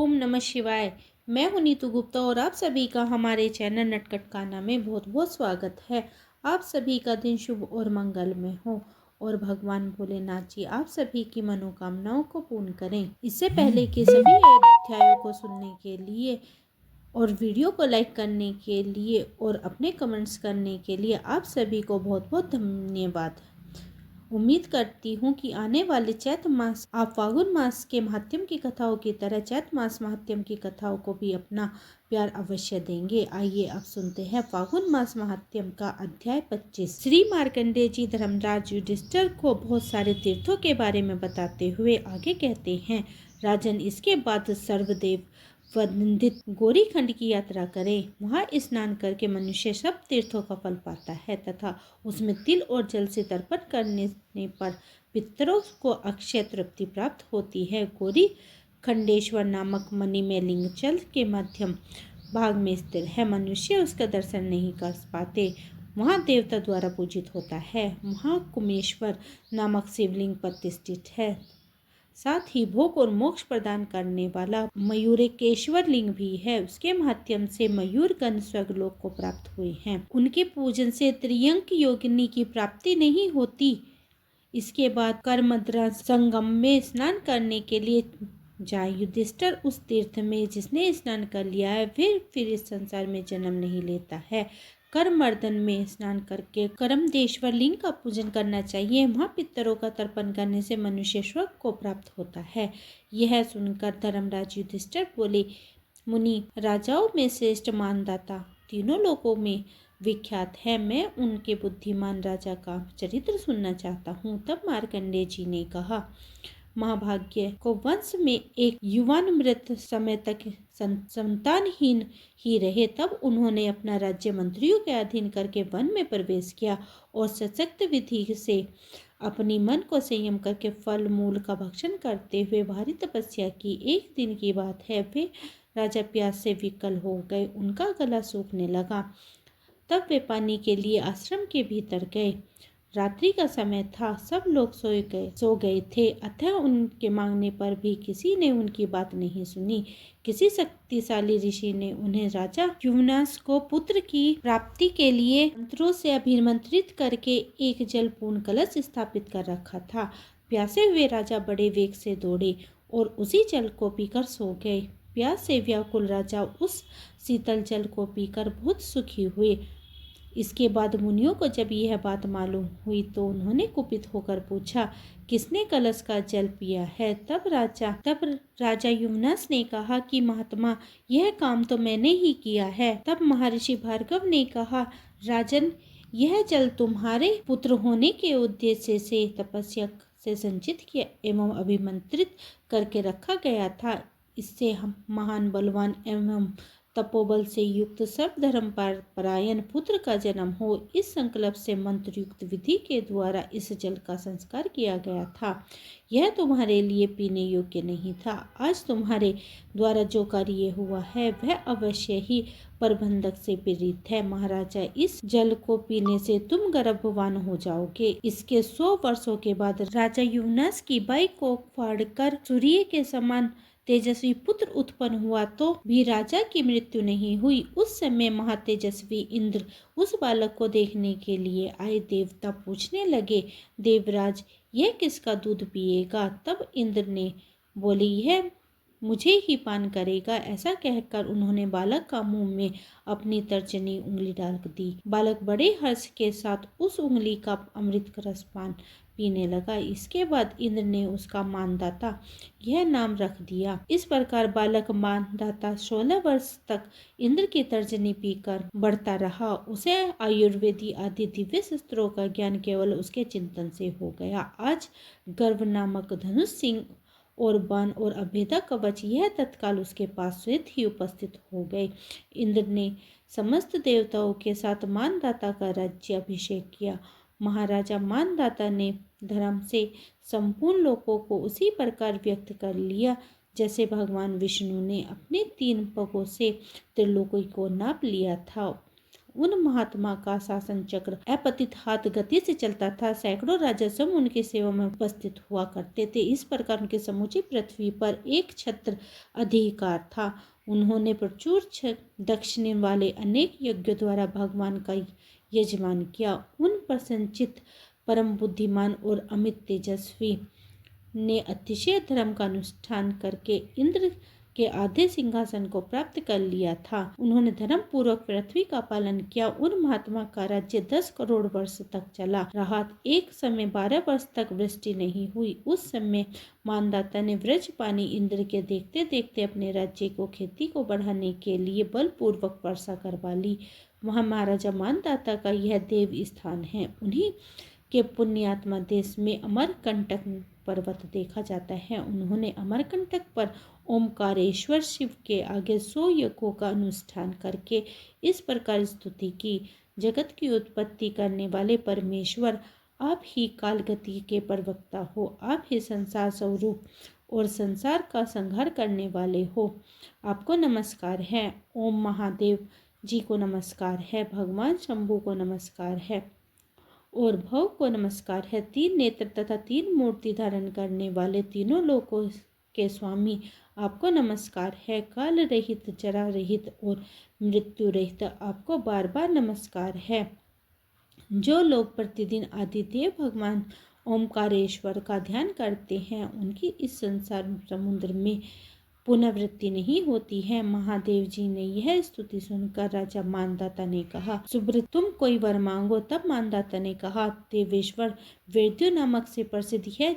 ओम नमः शिवाय। मैं हूं नीतू गुप्ता और आप सभी का हमारे चैनल नटखट काना में बहुत बहुत स्वागत है। आप सभी का दिन शुभ और मंगलमय हो और भगवान भोलेनाथ जी आप सभी की मनोकामनाओं को पूर्ण करें। इससे पहले के सभी अध्यायों को सुनने के लिए और वीडियो को लाइक करने के लिए और अपने कमेंट्स करने के लिए आप सभी को बहुत बहुत धन्यवाद। उम्मीद करती हूँ कि आने वाले चैत्र मास आप फागुन मास के महात्म्य की कथाओं की तरह चैत्र मास महात्म्य की कथाओं को भी अपना प्यार अवश्य देंगे। आइए अब सुनते हैं फागुन मास महात्म्य का अध्याय 25। श्री मार्कंडेय जी धर्मराज युधिष्ठिर को बहुत सारे तीर्थों के बारे में बताते हुए आगे कहते हैं, राजन, इसके बाद सर्वदेव वंदित गौरीखंड की यात्रा करें। वहाँ स्नान करके मनुष्य सब तीर्थों का फल पाता है तथा उसमें तिल और जल से तर्पण करने पर पितरों को अक्षय तृप्ति प्राप्त होती है। गौरी खंडेश्वर नामक मणि में लिंग जल के मध्यम भाग में स्थिर है। मनुष्य उसका दर्शन नहीं कर पाते। वहाँ देवता द्वारा पूजित होता है। वहाँ कुमेश्वर नामक शिवलिंग प्रतिष्ठित है। साथ ही भोग और मोक्ष प्रदान करने वाला मयूरेश्वर लिंग भी है। उसके माध्यम से मयूरगण स्वर्गलोक को प्राप्त हुए हैं। उनके पूजन से त्रियंक योगिनी की प्राप्ति नहीं होती। इसके बाद करमद्रा संगम में स्नान करने के लिए जाए। युधिष्ठिर उस तीर्थ में जिसने स्नान कर लिया है फिर इस संसार में जन्म नहीं लेता है। करमर्दन में स्नान करके करमदेश्वर लिंग का पूजन करना चाहिए। वहाँ पितरों का तर्पण करने से मनुष्य स्वर्ग को प्राप्त होता है। यह सुनकर धर्मराज युधिष्ठिर बोले, मुनि, राजाओं में श्रेष्ठ मानदाता तीनों लोकों में विख्यात है। मैं उनके बुद्धिमान राजा का चरित्र सुनना चाहता हूँ। तब मार्कंडेय जी ने कहा, महाभाग्य को वंश में एक युवान मृत समय तक संतानहीन ही रहे। तब उन्होंने अपना राज्य मंत्रियों के अधीन करके वन में प्रवेश किया और सशक्त विधि से अपनी मन को संयम करके फल मूल का भक्षण करते हुए भारी तपस्या की। एक दिन की बात है, वे राजा प्यास से विकल हो गए। उनका गला सूखने लगा। तब वे पानी के लिए आश्रम के भीतर गए। रात्रि का समय था। सब लोग सो गए थे। अतः उनके मांगने पर भी किसी ने उनकी बात नहीं सुनी। किसी शक्तिशाली ऋषि ने उन्हें राजा युवनास को पुत्र की प्राप्ति के लिए मंत्रों से अभिमंत्रित करके एक जलपूर्ण कलश स्थापित कर रखा था। प्यासे हुए राजा बड़े वेग से दौड़े और उसी जल को पीकर सो गए। प्यास से व्याकुल राजा उस शीतल जल को पीकर बहुत सुखी हुए। इसके बाद मुनियों को जब यह बात मालूम हुई तो उन्होंने कुपित होकर पूछा, किसने कलश का जल पिया है? तब राजा युवनास ने कहा कि महात्मा, यह काम तो मैंने ही किया है। तब महर्षि भार्गव ने कहा, राजन, यह जल तुम्हारे पुत्र होने के उद्देश्य से तपस्या से संचित किया एवं अभिमंत्रित करके रखा गया था। इससे हम महान बलवान एवं तपोबल से युक्त सर्वधर्म परायण पुत्र का जन्म हो। इस संकल्प से मंत्र युक्त विधि के द्वारा इस जल का संस्कार किया गया था। यह तुम्हारे लिए पीने योग्य नहीं था। आज तुम्हारे द्वारा जो कार्य हुआ है वह अवश्य ही प्रबंधक से प्रेरित है। महाराजा, इस जल को पीने से तुम गर्भवान हो जाओगे। इसके 100 वर्षों के बाद राजा युवनास की बाई को फाड़कर सूर्य के समान तेजस्वी पुत्र उत्पन्न हुआ तो भी राजा की मृत्यु नहीं हुई। उस समय महातेजस्वी इंद्र उस बालक को देखने के लिए आए। देवता पूछने लगे, देवराज, यह किसका दूध पिएगा? तब इंद्र ने बोली, यह मुझे ही पान करेगा। ऐसा कहकर उन्होंने बालक का मुंह में अपनी तर्जनी उंगली डाल दी। बालक बड़े हर्ष के साथ उस उंगली का अमृत रस पान पीने लगा। इसके बाद इंद्र ने उसका मानदाता यह नाम रख दिया। इस प्रकार बालक मानदाता 16 वर्ष तक इंद्र की तर्जनी पीकर बढ़ता रहा। उसे आयुर्वेदी आदि दिव्य शस्त्रों का ज्ञान केवल उसके चिंतन से हो गया। आज गर्भ नामक धनुष, सिंह और बाण और अभेदा कवच यह तत्काल उसके पास स्वयं ही उपस्थित हो गए। इंद्र ने समस्त देवताओं के साथ मानदाता का राज्याभिषेक किया। महाराजा मानदाता ने धर्म से संपूर्ण लोकों को उसी प्रकार व्यक्त कर लिया जैसे भगवान विष्णु ने अपने 3 पगों से त्रिलोकी को नाप लिया था। उन महात्मा का शासन चक्र अपतित हाथ गति से चलता था। सैकड़ों राजा स्वयं उनकी सेवा में उपस्थित हुआ करते थे। इस प्रकार उनके समूची पृथ्वी पर एक छत्र अधिकार था। उन्होंने प्रचुर दक्षिणे वाले अनेक यज्ञों द्वारा भगवान का यजमान किया। उन प्रसन्नचित्त परम बुद्धिमान और अमित तेजस्वी ने अतिशय धर्म का अनुष्ठान करके इंद्र के आधे सिंहासन को प्राप्त कर लिया था। उन्होंने धर्म पूर्वक पृथ्वी का पालन किया। उन महात्मा का राज्य 10 करोड़ वर्ष तक चला रहा। एक समय 12 वर्ष तक वृष्टि नहीं हुई। उस समय मानदाता ने व्रज पानी इंद्र के देखते देखते अपने राज्य को खेती को बढ़ाने के लिए बलपूर्वक वर्षा करवा ली। वहाँ महाराजा मानदाता का यह देव स्थान है। उन्हीं के पुण्यात्मा देश में अमरकंटक पर्वत देखा जाता है। उन्होंने अमरकंटक पर ओमकारेश्वर शिव के आगे 100 यज्ञों का अनुष्ठान करके इस प्रकार स्तुति की, जगत की उत्पत्ति करने वाले परमेश्वर, आप ही कालगति के प्रवक्ता हो। आप ही संसार स्वरूप और संसार का संहार करने वाले हो। आपको नमस्कार है। ओम महादेव जी को नमस्कार है। भगवान शंभु को नमस्कार है और भव को नमस्कार है। 3 नेत्र तथा 3 मूर्ति धारण करने वाले तीनों लोकों के स्वामी, आपको नमस्कार है। काल रहित, जरा रहित और मृत्यु रहित, आपको बार बार नमस्कार है। जो लोग प्रतिदिन आदिदेव भगवान ओमकारेश्वर का ध्यान करते हैं, उनकी इस संसार समुद्र में पुनर्वृत्ति नहीं होती है। महादेव जी ने यह स्तुति सुनकर राजा मानदाता ने कहा, सुब्रत, तुम कोई वर मांगो। तब मानदाता ने कहा, देवेश्वर, वेद्यो नामक से प्रसिद्ध यह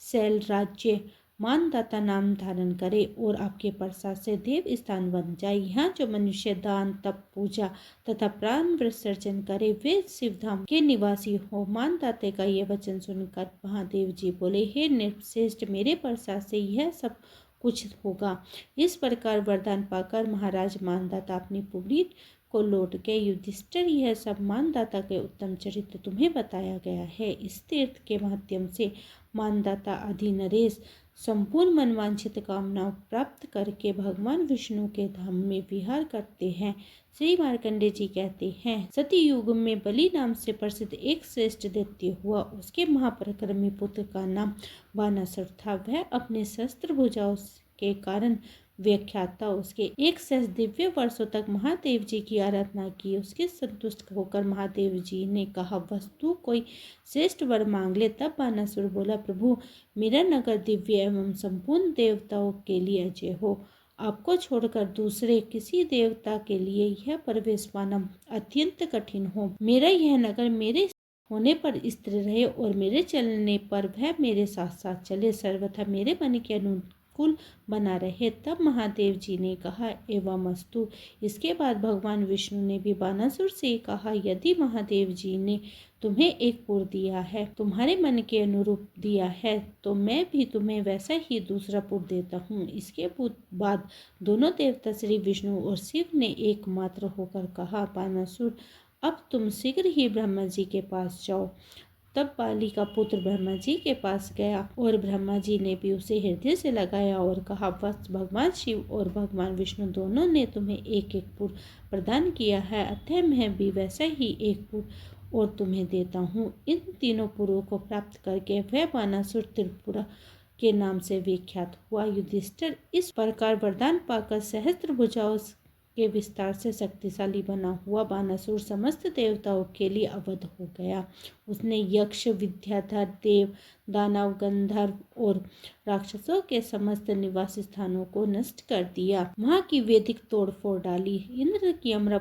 शैल राज्य मानदाता नाम धारण करे और आपके प्रसाद से देव स्थान बन जाए। यहाँ जो मनुष्य दान, तप, पूजा तथा प्राण विसर्जन करे, वे शिवधाम के निवासी हो। मानदाते का यह वचन सुनकर महादेव जी बोले, हे नृपश्रेष्ठ, मेरे प्रसाद से यह सब कुछ होगा। इस प्रकार वरदान पाकर महाराज मानदाता अपनी पुरी को लौट गए। युधिष्ठिर, यह सब मानदाता के उत्तम चरित्र तुम्हें बताया गया है। इस तीर्थ के माध्यम से मानदाता आदि नरेश संपूर्ण मनवांछित कामनाओं प्राप्त करके भगवान विष्णु के धाम में विहार करते हैं। श्री मार्कंडेय जी कहते हैं, सतयुग में बलि नाम से प्रसिद्ध एक श्रेष्ठ दैत्य हुआ। उसके महापराक्रमी पुत्र का नाम बानासुर था। वह अपने शस्त्र भुजाओं के कारण विख्यात था। उसके 100 दिव्य वर्षों तक महादेव जी की आराधना की। उसके संतुष्ट होकर महादेव जी ने कहा, वस्तु कोई श्रेष्ठ वर मांग ले। तब बानासुर बोला, प्रभु, मेरा नगर दिव्य एवं संपूर्ण देवताओं के लिए अजय हो। आपको छोड़कर दूसरे किसी देवता के लिए यह प्रवेश पाना अत्यंत कठिन हो। मेरा यह नगर मेरे होने पर स्थिर रहे और मेरे चलने पर वह मेरे साथ साथ चले, सर्वथा मेरे मन के अनुकूल बना रहे। तब महादेव जी ने कहा, एवं अस्तु। इसके बाद भगवान विष्णु ने भी बानासुर से कहा, यदि महादेव जी ने तुम्हें एक पुर दिया है, तुम्हारे मन के अनुरूप दिया है, तो मैं भी तुम्हें वैसा ही दूसरा पुर देता हूँ। इसके बाद दोनों देवता श्री विष्णु और शिव ने एकमात्र होकर कहा, बानासुर, अब तुम शीघ्र ही ब्रह्मा जी के पास जाओ। तब बाली का पुत्र ब्रह्मा जी के पास गया और ब्रह्मा जी ने भी उसे हृदय से लगाया और कहा, बस भगवान शिव और भगवान विष्णु दोनों ने तुम्हें एक एक पुर प्रदान किया है, अतः मैं भी वैसा ही एक पुर और तुम्हें देता हूँ। इन तीनों पुरों को प्राप्त करके वह बानासुर त्रिपुरा के नाम से विख्यात हुआ। युधिष्ठिर इस प्रकार वरदान पाकर सहस्त्र भुजाओं के विस्तार से शक्तिशाली बना हुआ बानासुर समस्त देवताओं के लिए अवध हो गया। उसने यक्ष, विद्याधर, देव, दानव, गंधर्व और राक्षसों के समस्त निवास स्थानों को नष्ट कर दिया। वहाँ की वैदिक तोड़फोड़ डाली, इंद्र की अमर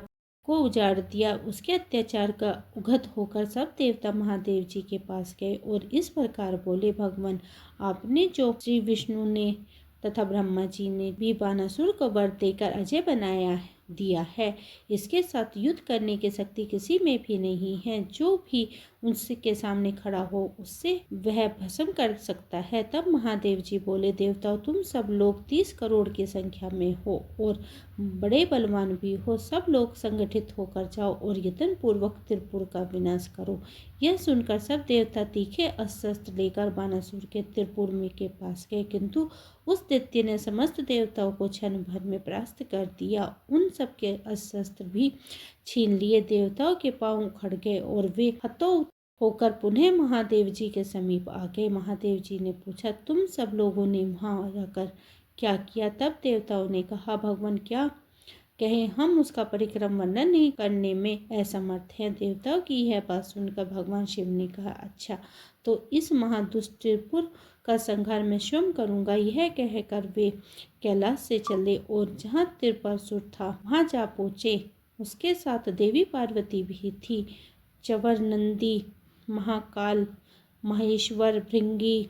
को उजाड़ दिया। उसके अत्याचार का उघत होकर सब देवता महादेव जी के पास गए और इस प्रकार बोले, भगवान, आपने जो श्री विष्णु ने तथा ब्रह्मा जी ने भी बानासुर को वर देकर अजय बनाया दिया है, इसके साथ युद्ध करने की शक्ति किसी में भी नहीं है। जो भी उसके सामने खड़ा हो उससे वह भस्म कर सकता है। तब महादेव जी बोले, देवताओं, तुम सब लोग 30 करोड़ की संख्या में हो और बड़े बलवान भी हो। सब लोग संगठित होकर जाओ और यत्न पूर्वक त्रिपुर का विनाश करो। यह सुनकर सब देवता तीखे अस्त्र लेकर बानासुर के त्रिपुर में के पास गए, किंतु उस दैत्य ने समस्त देवताओं को क्षण भर में परास्त कर दिया। उन सबके अस्त्र भी छीन लिए। देवताओं के पांव उखड़ गए और वे हतोत्साहित होकर पुनः महादेव जी के समीप आ गए। महादेव जी ने पूछा, तुम सब लोगों ने वहां जाकर क्या किया? तब देवताओं ने कहा, भगवान क्या कहें, हम उसका परिक्रम वर्णन नहीं करने में असमर्थ हैं। देवताओं की यह बात सुनकर भगवान शिव ने कहा, अच्छा तो इस महादुष्ट त्रिपुर का संहार मैं स्वयं करूंगा। यह कहकर वे कैलाश से चले और जहाँ त्रिपुरासुर था वहां जा पहुँचे। उसके साथ देवी पार्वती भी थी। चवर, नंदी, महाकाल, महेश्वर, भृंगी,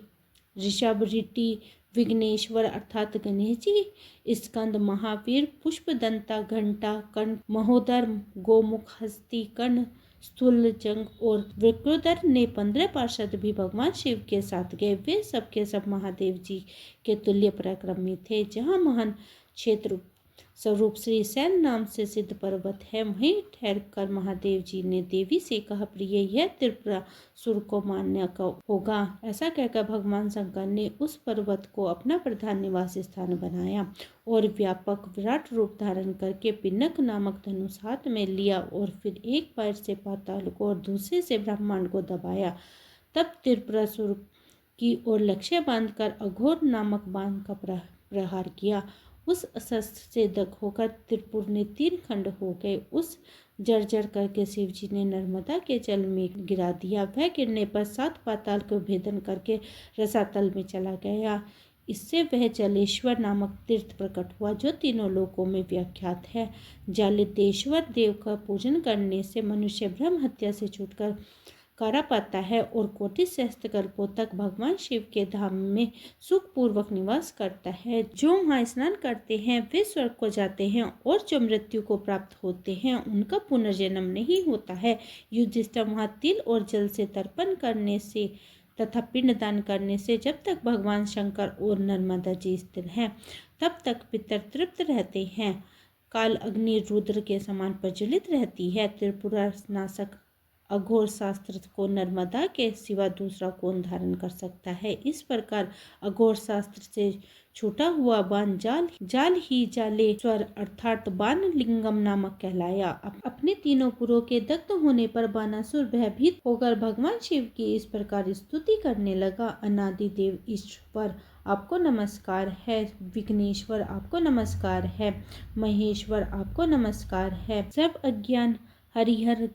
ऋषभ, ऋटि, विघ्नेश्वर अर्थात गणेश जी, स्कंद, महावीर, पुष्पदंता, घंटा, कंठ, महोदर, गोमुख, हस्ती, कर्ण, स्थूलजंग और वृकोदर ने 15 पार्षद भी भगवान शिव के साथ गए। वे सब के सब महादेव जी के तुल्य पराक्रमी थे। जहाँ महान क्षेत्र स्वरूप श्री शैल नाम से सिद्ध पर्वत है, वहीं ठहरकर महादेव जी ने देवी से कहा, प्रिय यह त्रिपुरासुर को मारने का होगा। ऐसा कहकर भगवान शंकर ने उस पर्वत को अपना प्रधान निवास स्थान बनाया और व्यापक विराट रूप धारण करके पिनक नामक धनुष हाथ में लिया और फिर एक पैर से पाताल को और दूसरे से ब्रह्मांड को दबाया। तब त्रिपुरासुर की ओर लक्ष्य बांधकर अघोर नामक बाण का प्रहार किया। उस शस्त्र से दग्ध होकर त्रिपुर ने 3 खंड हो गए। उस जर्जर करके शिव जी ने नर्मदा के जल में गिरा दिया। वह गिरने पर 7 पाताल को भेदन करके रसातल में चला गया। इससे वह जलेश्वर नामक तीर्थ प्रकट हुआ जो तीनों लोकों में विख्यात है। जलेश्वर देव का पूजन करने से मनुष्य ब्रह्म हत्या से छुटकारा पाता है और कोटि सहस्त्र कल्पों तक भगवान शिव के धाम में सुखपूर्वक निवास करता है। जो वहाँ स्नान करते हैं वे स्वर्ग को जाते हैं और जो मृत्यु को प्राप्त होते हैं उनका पुनर्जन्म नहीं होता है। युधिष्ठिर वहाँ तिल और जल से तर्पण करने से तथा पिंडदान करने से जब तक भगवान शंकर और नर्मदा जी स्थिर हैं तब तक पितर तृप्त रहते हैं। काल अग्नि रुद्र के समान प्रज्वलित रहती है। त्रिपुरा नाशक अघोर शास्त्र को नर्मदा के सिवा दूसरा कौन धारण कर सकता है। इस प्रकार अघोर शास्त्र से छूटा हुआ बाण जाल ही जालेश्वर अर्थात बाण लिंगम नामक कहलाया। अपने तीनों पुरों के दग्ध होने पर बाणासुर भयभीत होकर भगवान शिव की इस प्रकार स्तुति करने लगा, अनादि देव ईश्वर आपको नमस्कार है, विघ्नेश्वर आपको नमस्कार है, महेश्वर आपको नमस्कार है, सब अज्ञान हरिहर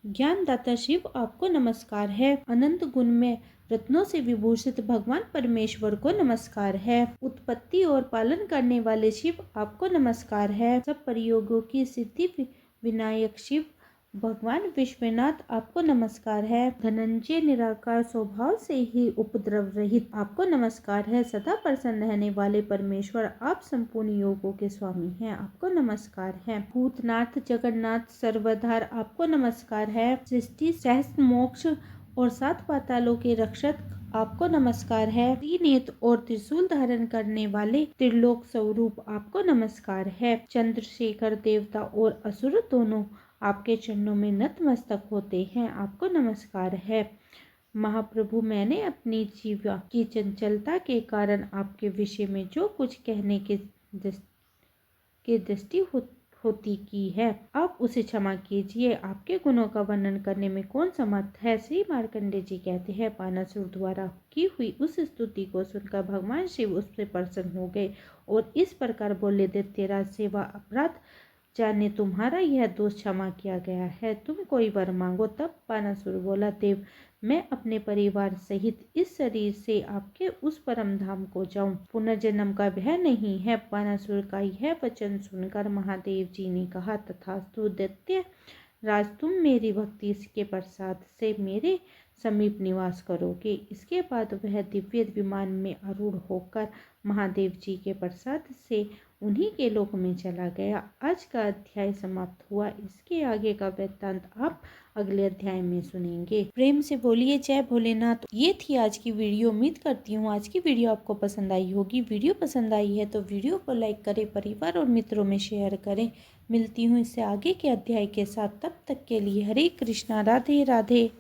ज्ञानदाता शिव आपको नमस्कार है, अनंत गुण में रत्नों से विभूषित भगवान परमेश्वर को नमस्कार है, उत्पत्ति और पालन करने वाले शिव आपको नमस्कार है, सब प्रयोगों की सिद्धि विनायक शिव भगवान विश्वनाथ आपको नमस्कार है, धनंजय निराकार स्वभाव से ही उपद्रव रहित आपको नमस्कार है, सदा प्रसन्न रहने वाले परमेश्वर आप संपूर्ण योगों के स्वामी हैं आपको नमस्कार है, भूतनाथ जगन्नाथ सर्वधार आपको नमस्कार है, सृष्टि सहस्त्र मोक्ष और 7 पातालों के रक्षक आपको नमस्कार है, त्रिनेत्र और त्रिशूल धारण करने वाले त्रिलोक स्वरूप आपको नमस्कार है, चंद्रशेखर देवता और असुर दोनों आपके चरणों में नतमस्तक होते हैं आपको नमस्कार है। महाप्रभु, मैंने अपनी जीवा की चंचलता के कारण आपके विषय में जो कुछ कहने के दृष्टि होती की है आप उसे क्षमा कीजिए। आपके गुणों का वर्णन करने में कौन समर्थ है। श्री मार्कंडेय जी कहते हैं, बाणासुर द्वारा की हुई उस स्तुति को सुनकर भगवान शिव उससे प्रसन्न हो गए और इस प्रकार बोले, दैत्यराज सेवा अपराध जाने तुम्हारा यह दोष क्षमा किया गया है, तुम कोई वर मांगो। तब बाणासुर बोला, देव मैं अपने परिवार सहित इस शरीर से आपके उस परम धाम को जाऊं, पुनर्जन्म का भय नहीं है। बाणासुर का यह वचन सुनकर महादेव जी ने कहा, तथास्तु दैत्य राज, तुम मेरी भक्ति के प्रसाद से मेरे समीप निवास करोगे। इसके बाद वह दिव्य विमान में आरूढ़ होकर महादेव जी के प्रसाद से उन्हीं के लोक में चला गया। आज का अध्याय समाप्त हुआ। इसके आगे का वृत्तांत आप अगले अध्याय में सुनेंगे। प्रेम से बोलिए जय भोलेनाथ। ये थी आज की वीडियो। उम्मीद करती हूँ आज की वीडियो आपको पसंद आई होगी। वीडियो पसंद आई है तो वीडियो को लाइक करें, परिवार और मित्रों में शेयर करें। मिलती हूँ इससे आगे के अध्याय के साथ। तब तक के लिए हरे कृष्णा, राधे राधे।